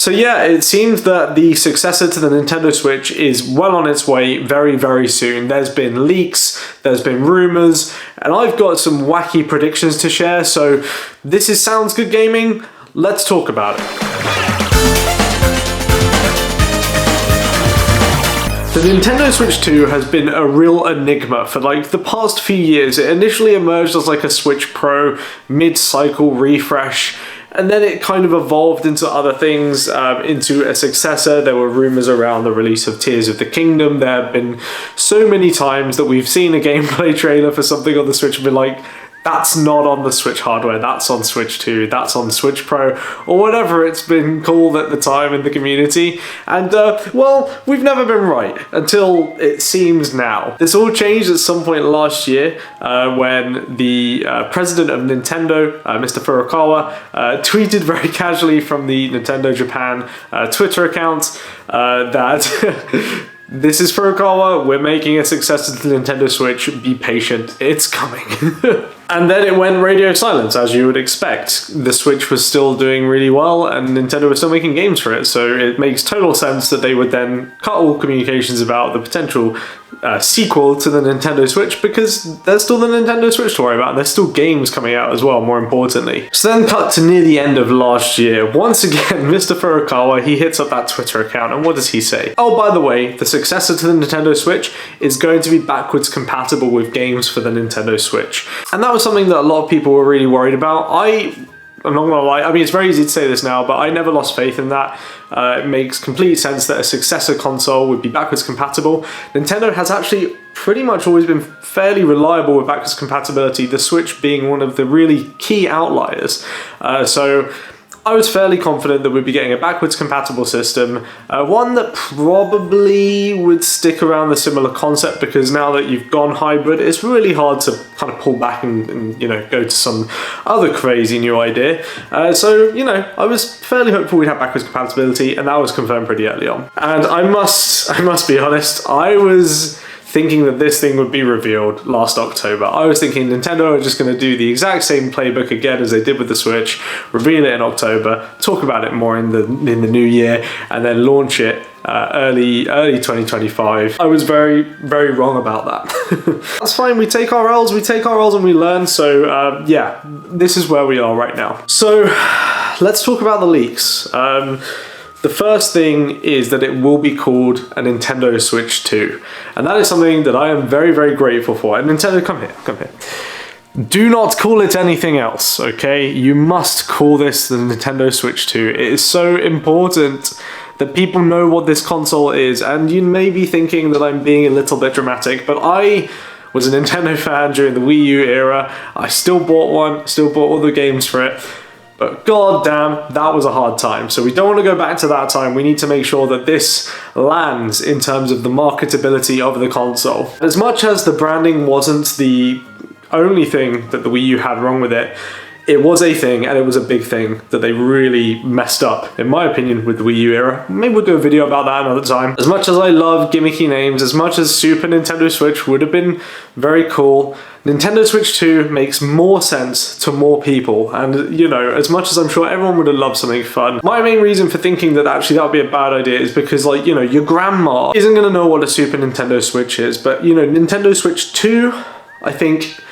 So yeah, it seems that the successor to the Nintendo Switch is well on its way very, very soon. There's been leaks, there's been rumors, and I've got some wacky predictions to share, so this is Sounds Good Gaming. Let's talk about it. The Nintendo Switch 2 has been a real enigma for like the past few years. It initially emerged as like a Switch Pro mid-cycle refresh, and then it kind of evolved into other things, into a successor. There were rumors around the release of Tears of the Kingdom. There have been so many times that we've seen a gameplay trailer for something on the Switch and been like, that's not on the Switch hardware, that's on Switch 2, that's on Switch Pro, or whatever it's been called at the time in the community. And, well, we've never been right, until it seems now. This all changed at some point last year, when the president of Nintendo, Mr. Furukawa, tweeted very casually from the Nintendo Japan Twitter account that... This is Furukawa, we're making a successor to the Nintendo Switch, be patient, it's coming. And then it went radio silence, as you would expect. The Switch was still doing really well, and Nintendo was still making games for it, so it makes total sense that they would then cut all communications about the potential sequel to the Nintendo Switch, because there's still the Nintendo Switch to worry about, and there's still games coming out as well, more importantly. So then cut to near the end of last year. Once again, Mr. Furukawa, he hits up that Twitter account, and what does he say? Oh, by the way, the successor to the Nintendo Switch is going to be backwards compatible with games for the Nintendo Switch. And that was something that a lot of people were really worried about. I'm not gonna lie, I mean, it's very easy to say this now, but I never lost faith in that. It makes complete sense that a successor console would be backwards compatible. Nintendo has actually pretty much always been fairly reliable with backwards compatibility, the Switch being one of the really key outliers. So I was fairly confident that we'd be getting a backwards compatible system, one that probably would stick around the similar concept, because now that you've gone hybrid, it's really hard to kind of pull back and you know, go to some other crazy new idea. So, you know, I was fairly hopeful we'd have backwards compatibility, and that was confirmed pretty early on. And I must be honest, I was thinking that this thing would be revealed last October. I was thinking Nintendo are just going to do the exact same playbook again as they did with the Switch, reveal it in October, talk about it more in the new year, and then launch it early 2025. I was very, very wrong about that. That's fine, we take our L's and we learn, so yeah, this is where we are right now. So let's talk about the leaks. The first thing is that it will be called a Nintendo Switch 2. And that is something that I am very, very grateful for. And Nintendo, come here. Do not call it anything else, okay? You must call this the Nintendo Switch 2. It is so important that people know what this console is. And you may be thinking that I'm being a little bit dramatic, but I was a Nintendo fan during the Wii U era. I still bought one, still bought all the games for it. But goddamn, that was a hard time. So we don't want to go back to that time. We need to make sure that this lands in terms of the marketability of the console. As much as the branding wasn't the only thing that the Wii U had wrong with it, it was a thing, and it was a big thing that they really messed up, in my opinion, with the Wii U era. Maybe we'll do a video about that another time. As much as I love gimmicky names, as much as Super Nintendo Switch would have been very cool, Nintendo Switch 2 makes more sense to more people, and you know, as much as I'm sure everyone would have loved something fun, my main reason for thinking that actually that would be a bad idea is because, like, you know, your grandma isn't going to know what a Super Nintendo Switch is, but you know, Nintendo Switch 2, I think,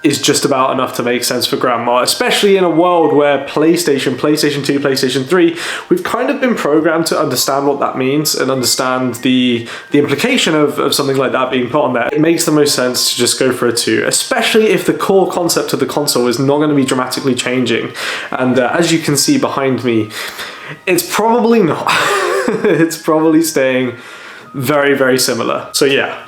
is just about enough to make sense for grandma, especially in a world where PlayStation 2, PlayStation 3, we've kind of been programmed to understand what that means and understand the implication of something like that being put on there. It makes the most sense to just go for a 2, especially if the core concept of the console is not going to be dramatically changing. And as you can see behind me, it's probably not. It's probably staying very, very similar. So yeah.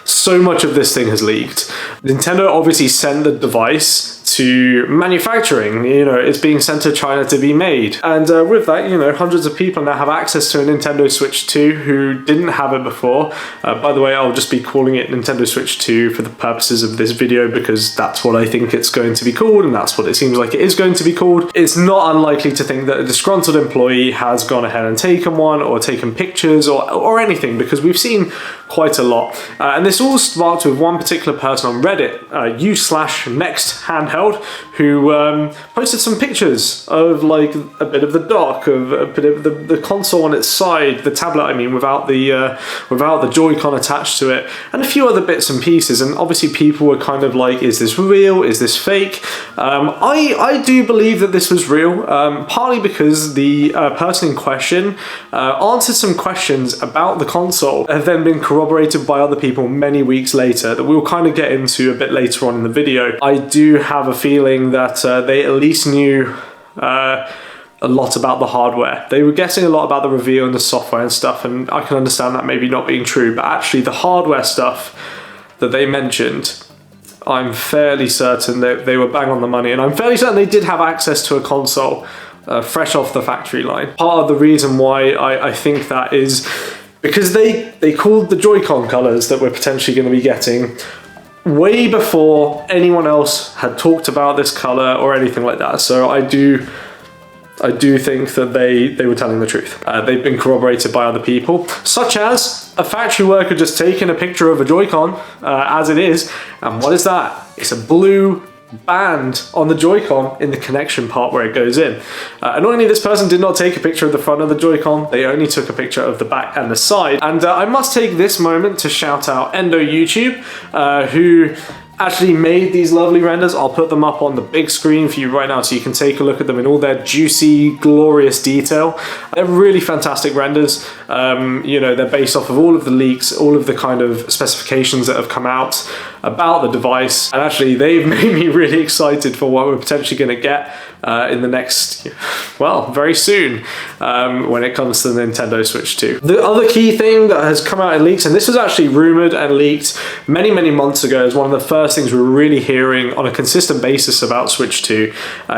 So much of this thing has leaked. Nintendo obviously sent the device to manufacturing, you know, it's being sent to China to be made. And with that, you know, hundreds of people now have access to a Nintendo Switch 2 who didn't have it before. By the way, I'll just be calling it Nintendo Switch 2 for the purposes of this video because that's what I think it's going to be called, and that's what it seems like it is going to be called. It's not unlikely to think that a disgruntled employee has gone ahead and taken one or taken pictures or anything, because we've seen quite a lot. And this all sparked with one particular person on Reddit, u/next handheld upheld, who posted some pictures of like a bit of the dock, of a bit of the console on its side, the tablet I mean, without the Joy-Con attached to it, and a few other bits and pieces. And obviously people were kind of like, is this real, is this fake? I do believe that this was real, partly because the person in question answered some questions about the console that have then been corroborated by other people many weeks later that we'll kind of get into a bit later on in the video. I do have a feeling that they at least knew a lot about the hardware. They were guessing a lot about the reveal and the software and stuff, and I can understand that maybe not being true, but actually the hardware stuff that they mentioned, I'm fairly certain that they were bang on the money, and I'm fairly certain they did have access to a console fresh off the factory line. Part of the reason why I think that is because they called the Joy-Con colors that we're potentially going to be getting way before anyone else had talked about this color or anything like that. So I do think that they were telling the truth. They've been corroborated by other people, such as a factory worker just taking a picture of a Joy-Con as it is, and what is that? It's a blue band on the Joy-Con in the connection part where it goes in. Annoyingly, this person did not take a picture of the front of the Joy-Con, they only took a picture of the back and the side. And I must take this moment to shout out Endo YouTube, who actually made these lovely renders. I'll put them up on the big screen for you right now so you can take a look at them in all their juicy, glorious detail. They're really fantastic renders. You know, they're based off of all of the leaks, all of the kind of specifications that have come out about the device, and actually they've made me really excited for what we're potentially going to get in the next, well, very soon, when it comes to the Nintendo Switch 2. The other key thing that has come out in leaks, and this was actually rumored and leaked many months ago, is one of the first things we were really hearing on a consistent basis about Switch 2,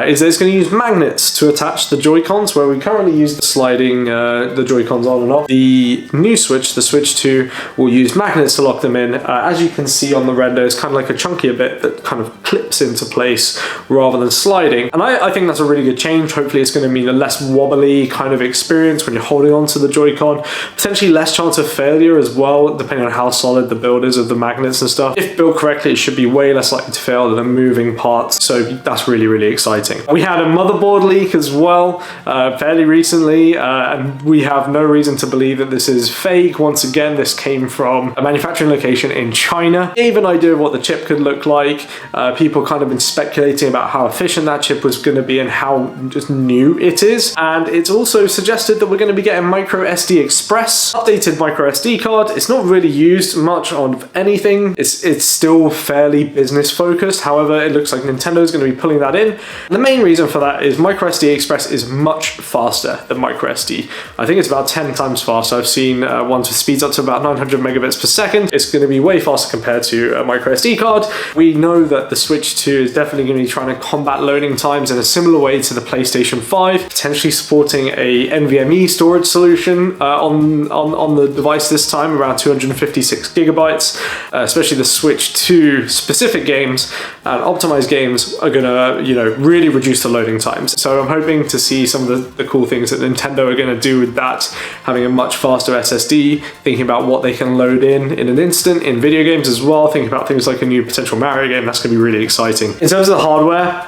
is that it's going to use magnets to attach the Joy-Cons, where we currently use the sliding the Joy-Cons on and off. The new Switch, the Switch 2, will use magnets to lock them in. As you can see on the render, it's kind of like a chunkier bit that kind of clips into place rather than sliding. And I think that's a really good change. Hopefully it's going to mean a less wobbly kind of experience when you're holding on to the Joy-Con. Potentially less chance of failure as well, depending on how solid the build is of the magnets and stuff. If built correctly, it should be way less likely to fail than moving parts. So that's really exciting. We had a motherboard leak as well, fairly recently, and we have no reason to believe that this is fake. Once again, this came from a manufacturing location in China. Gave an idea of what the chip could look like. People kind of been speculating about how efficient that chip was going to be and how just new it is. And it's also suggested that we're going to be getting micro SD Express, updated micro SD card. It's not really used much on anything. It's still fairly business focused. However, it looks like Nintendo is going to be pulling that in. And the main reason for that is micro SD Express is much faster than micro SD. I think it's about 10 times faster. I've seen ones with speeds up to about 900 megabits per second. It's going to be way faster compared to a micro SD card. We know that the Switch 2 is definitely going to be trying to combat loading times in a similar way to the PlayStation 5, potentially supporting a NVMe storage solution on the device this time, around 256 gigabytes. Especially the Switch 2 specific games and optimized games are gonna, you know, really reduce the loading times. So I'm hoping to see some of the cool things that Nintendo are gonna do with that, having a much faster SSD, thinking about what they can load in an instant in video games as well, thinking about things like a new potential Mario game. That's gonna be really exciting. In terms of the hardware,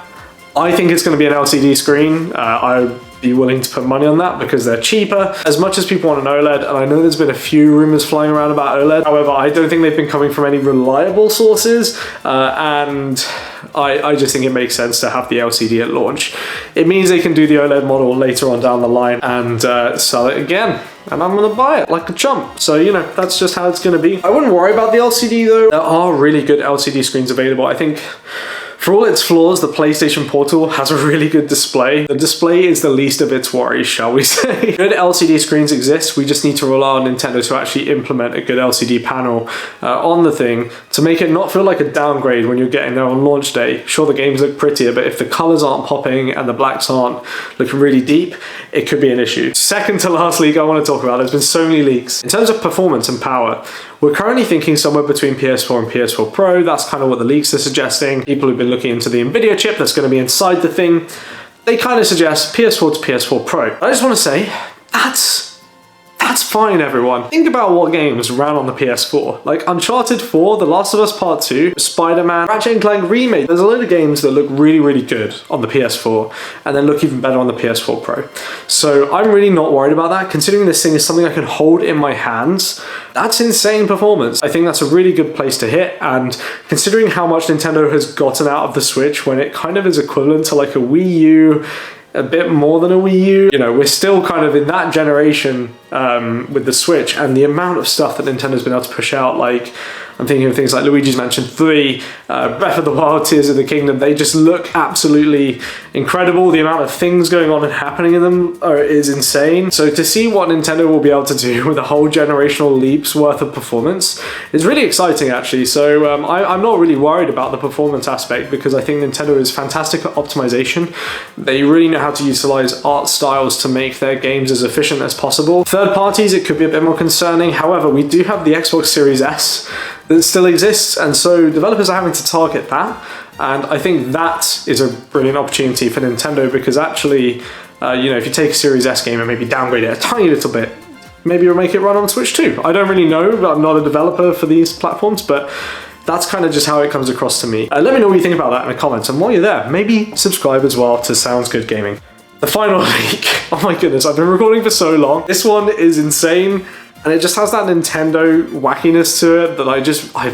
I think it's gonna be an LCD screen. I'd be willing to put money on that because they're cheaper. As much as people want an OLED, and I know there's been a few rumors flying around about OLED, however, I don't think they've been coming from any reliable sources, and I just think it makes sense to have the LCD at launch. It means they can do the OLED model later on down the line and sell it again. And I'm gonna buy it like a chump. So, you know, that's just how it's gonna be. I wouldn't worry about the LCD though. There are really good LCD screens available. I think for all its flaws, the PlayStation Portal has a really good display. The display is the least of its worries, shall we say. Good LCD screens exist. We just need to rely on Nintendo to actually implement a good LCD panel on the thing to make it not feel like a downgrade when you're getting there on launch day. Sure, the games look prettier, but if the colors aren't popping and the blacks aren't looking really deep, it could be an issue. Second to last leak I want to talk about, there's been so many leaks. In terms of performance and power, we're currently thinking somewhere between PS4 and PS4 Pro. That's kind of what the leaks are suggesting. People who've been looking into the NVIDIA chip that's going to be inside the thing, they kind of suggest PS4 to PS4 Pro. I just want to say, that's fine, everyone. Think about what games ran on the PS4. Like Uncharted 4, The Last of Us Part 2, Spider-Man, Ratchet & Clank Remake. There's a load of games that look really, really good on the PS4 and then look even better on the PS4 Pro. So I'm really not worried about that, considering this thing is something I can hold in my hands. That's insane performance. I think that's a really good place to hit, and considering how much Nintendo has gotten out of the Switch when it kind of is equivalent to like a Wii U, a bit more than a Wii U. You know, we're still kind of in that generation with the Switch, and the amount of stuff that Nintendo's been able to push out, like I'm thinking of things like Luigi's Mansion 3, Breath of the Wild, Tears of the Kingdom. They just look absolutely incredible. The amount of things going on and happening in them is insane. So to see what Nintendo will be able to do with a whole generational leap's worth of performance is really exciting, actually. So I'm not really worried about the performance aspect, because I think Nintendo is fantastic at optimization. They really know how to utilize art styles to make their games as efficient as possible. Third parties, it could be a bit more concerning. However, we do have the Xbox Series S that still exists, and so developers are having to target that, and I think that is a brilliant opportunity for Nintendo, because actually, you know, if you take a Series S game and maybe downgrade it a tiny little bit, maybe you'll make it run on Switch too. I don't really know, but I'm not a developer for these platforms, but that's kind of just how it comes across to me. Let me know what you think about that in the comments, and while you're there, maybe subscribe as well to Sounds Good Gaming. The final leak. Oh my goodness, I've been recording for so long. This one is insane, and it just has that Nintendo wackiness to it that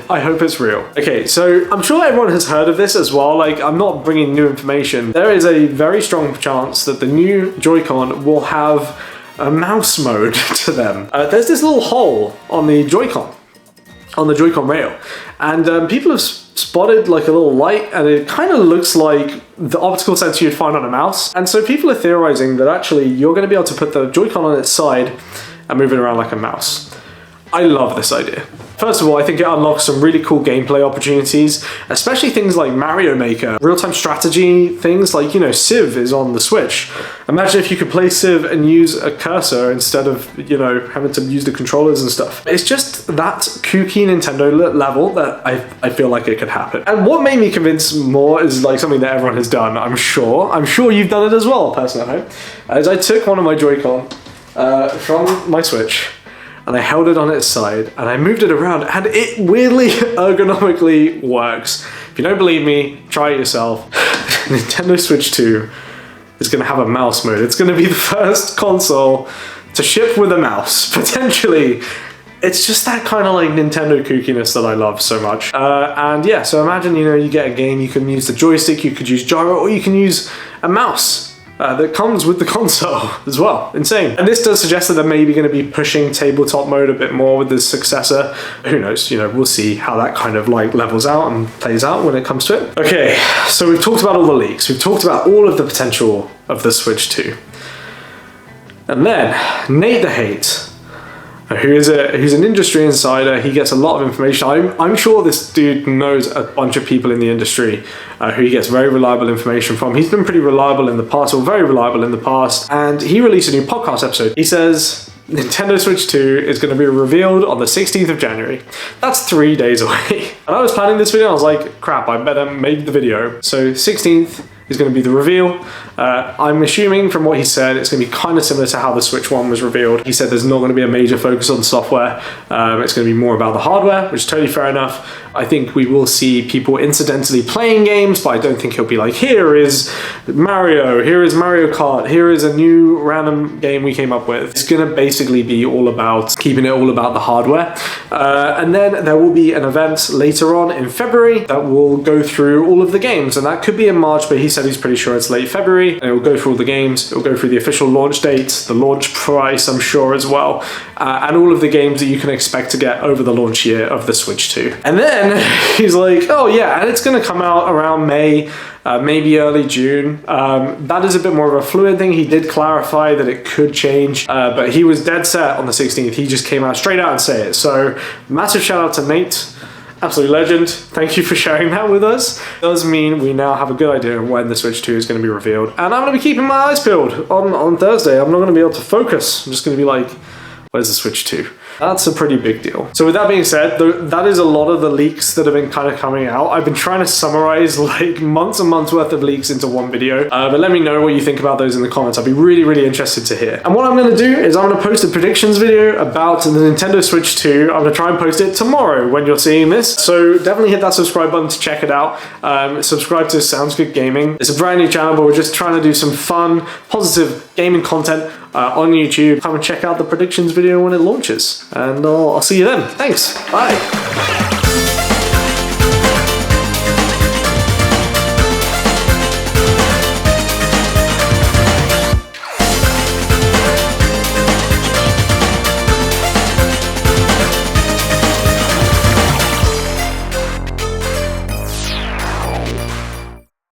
I hope it's real. Okay, so I'm sure everyone has heard of this as well. Like, I'm not bringing new information. There is a very strong chance that the new Joy-Con will have a mouse mode to them. There's this little hole on the Joy-Con rail, and people have spotted like a little light, and it kind of looks like the optical sensor you'd find on a mouse. And so people are theorizing that actually you're going to be able to put the Joy-Con on its side and move it around like a mouse. I love this idea. First of all, I think it unlocks some really cool gameplay opportunities, especially things like Mario Maker, real-time strategy, things like, you know, Civ is on the Switch. Imagine if you could play Civ and use a cursor instead of, you know, having to use the controllers and stuff. It's just that kooky Nintendo level that I feel like it could happen. And what made me convince more is like something that everyone has done, I'm sure. I'm sure you've done it as well, person at home. As I took one of my Joy-Con from my Switch, and I held it on its side, and I moved it around, and it weirdly ergonomically works. If you don't believe me, try it yourself. Nintendo Switch 2 is going to have a mouse mode. It's going to be the first console to ship with a mouse, potentially. It's just that kind of like Nintendo kookiness that I love so much. And yeah, so imagine, you know, you get a game, you can use the joystick, you could use gyro, or you can use a mouse. That comes with the console as well. Insane. And this does suggest that they're maybe going to be pushing tabletop mode a bit more with the successor. Who knows? You know, we'll see how that kind of like levels out and plays out when it comes to it. Okay, so we've talked about all the leaks. We've talked about all of the potential of the Switch 2. And then, NateTheHate, who's an industry insider. He gets a lot of information. I'm sure this dude knows a bunch of people in the industry who he gets very reliable information from. He's been pretty reliable in the past, or very reliable in the past, and he released a new podcast episode. He says Nintendo Switch 2 is going to be revealed on the 16th of January. That's 3 days away. And I was planning this video, I was like, crap, I better make the video. So 16th is going to be the reveal. I'm assuming from what he said, it's going to be kind of similar to how the Switch 1 was revealed. He said there's not going to be a major focus on software. It's going to be more about the hardware, which is totally fair enough. I think we will see people incidentally playing games, but I don't think he'll be like, here is Mario, here is Mario Kart, here is a new random game we came up with. It's going to basically be all about keeping it all about the hardware. And then there will be an event later on in February that will go through all of the games, and that could be in March, but he said he's pretty sure it's late February, and it will go through all the games. It will go through the official launch date, the launch price, I'm sure, as well, and all of the games that you can expect to get over the launch year of the Switch 2. And then he's like, oh yeah, and it's going to come out around May, maybe early June. That is a bit more of a fluid thing. He did clarify that it could change, but he was dead set on the 16th. He just came out straight out and said it. So massive shout out to Nate. Absolute legend. Thank you for sharing that with us. It does mean we now have a good idea of when the Switch 2 is going to be revealed. And I'm going to be keeping my eyes peeled on Thursday. I'm not going to be able to focus. I'm just going to be like Where's the Switch 2? That's a pretty big deal. So with that being said, that is a lot of the leaks that have been kind of coming out. I've been trying to summarize like months and months worth of leaks into one video, but let me know what you think about those in the comments. I'd be really, really interested to hear. And what I'm going to do is I'm going to post a predictions video about the Nintendo Switch 2. I'm going to try and post it tomorrow when you're seeing this. So definitely hit that subscribe button to check it out. Subscribe to Sounds Good Gaming. It's a brand new channel, but we're just trying to do some fun, positive gaming content on YouTube. Come and check out the predictions video when it launches. And I'll see you then. Thanks. Bye.